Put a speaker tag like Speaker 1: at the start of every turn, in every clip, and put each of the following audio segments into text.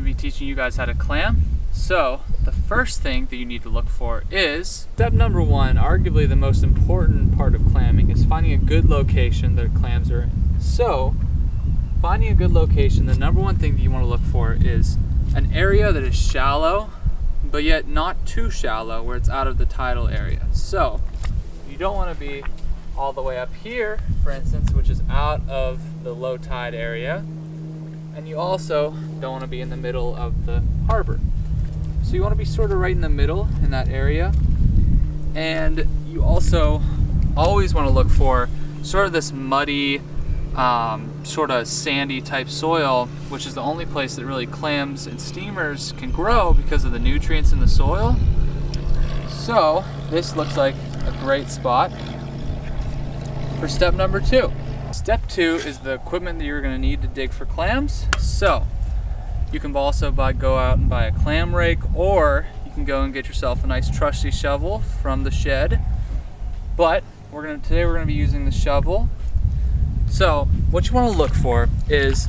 Speaker 1: be teaching you guys how to clam. So the first thing that you need to look for is step number one, arguably the most important part of clamming, is finding a good location that clams are in. So finding a good location, the number one thing that you want to look for is an area that is shallow, but yet not too shallow where it's out of the tidal area. So you don't want to be all the way up here, for instance, which is out of the low tide area. And you also don't want to be in the middle of the harbor. So you want to be sort of right in the middle in that area. And you also always want to look for sort of this muddy, sort of sandy type soil, which is the only place that really clams and steamers can grow because of the nutrients in the soil. So this looks like a great spot for step number two. Step two is the equipment that you're going to need to dig for clams. So you can also go out and buy a clam rake, or you can go and get yourself a nice trusty shovel from the shed. But today we're going to be using the shovel. So what you want to look for is,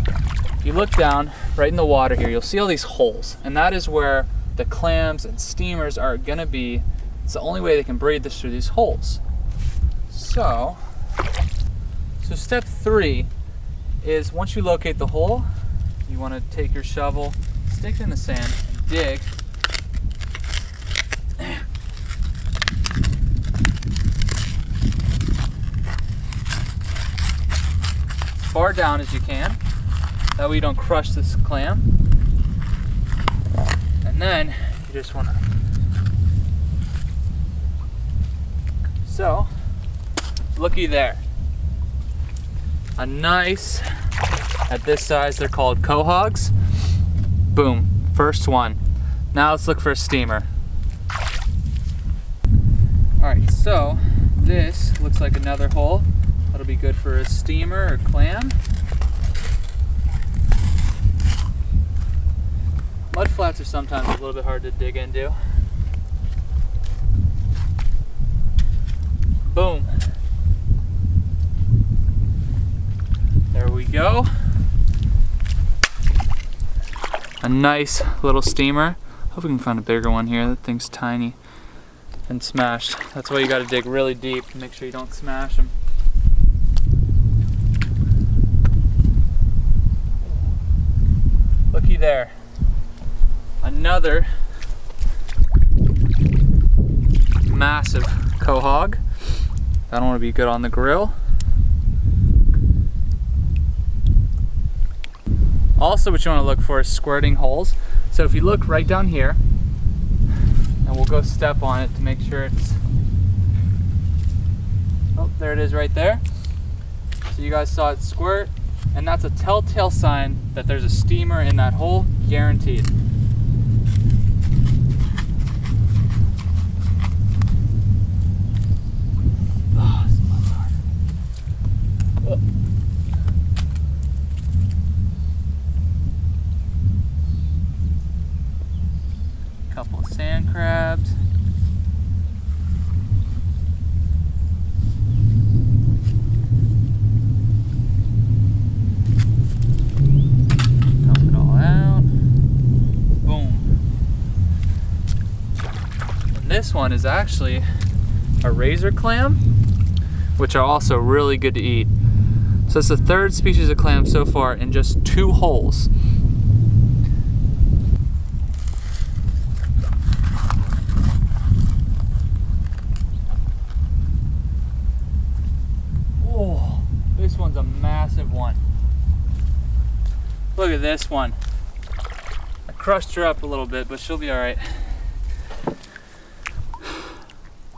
Speaker 1: you look down right in the water here, you'll see all these holes, and that is where the clams and steamers are going to be. It's the only way they can breathe this through these holes. So step three is, once you locate the hole, you want to take your shovel, stick it in the sand, and dig. As far down as you can. That way you don't crush this clam. And then you just want to. So, looky there. A nice, at this size they're called quahogs. Boom, first one. Now let's look for a steamer. Alright, so this looks like another hole. That'll be good for a steamer or clam. Mud flats are sometimes a little bit hard to dig into. Boom. There we go. A nice little steamer. Hope we can find a bigger one here. That thing's tiny and smashed. That's why you got to dig really deep to make sure you don't smash them. Looky there. Another massive quahog. That'll want to be good on the grill. Also, what you want to look for is squirting holes. So if you look right down here, and we'll go step on it to make sure it's, oh, there it is right there. So you guys saw it squirt, and that's a telltale sign that there's a steamer in that hole, guaranteed. Oh, this one's hard. Oh. Couple of sand crabs. Dump it all out. Boom. And this one is actually a razor clam, which are also really good to eat. So it's the third species of clam so far in just 2 holes. This one's a massive one. Look at this one. I crushed her up a little bit, but she'll be all right.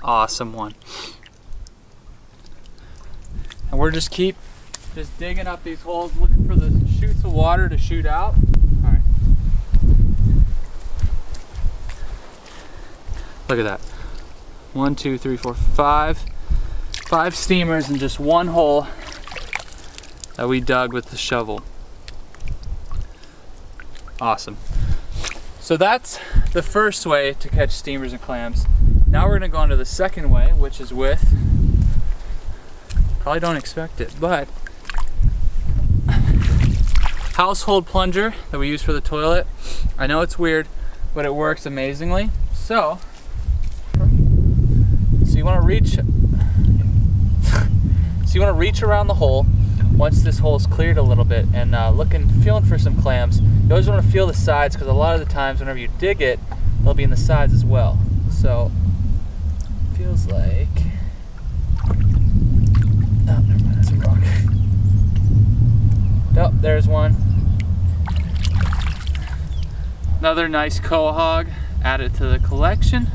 Speaker 1: Awesome one. And we're just digging up these holes, looking for the chutes of water to shoot out. All right. Look at that. 1, 2, 3, 4, 5. 5 steamers in just 1 hole that we dug with the shovel. Awesome. So that's the first way to catch steamers and clams. Now we're gonna go on to the second way, which is with, probably don't expect it, but household plunger that we use for the toilet. I know it's weird, but it works amazingly. So you want to reach around the hole once this hole is cleared a little bit, and feeling for some clams. You always want to feel the sides, because a lot of the times whenever you dig it, they'll be in the sides as well. So feels like, oh, never mind, that's a rock. Oh, there's one. Another nice quahog added to the collection.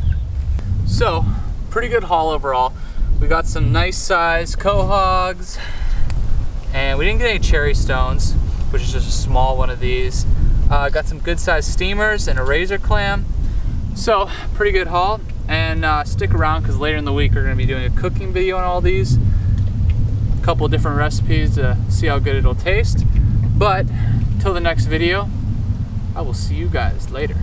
Speaker 1: So, pretty good haul overall. We got some nice size quahogs, and we didn't get any cherry stones, which is just a small one of these. Got some good sized steamers and a razor clam. So, pretty good haul. And stick around, because later in the week we're going to be doing a cooking video on all these. A couple of different recipes to see how good it'll taste. But, till the next video, I will see you guys later.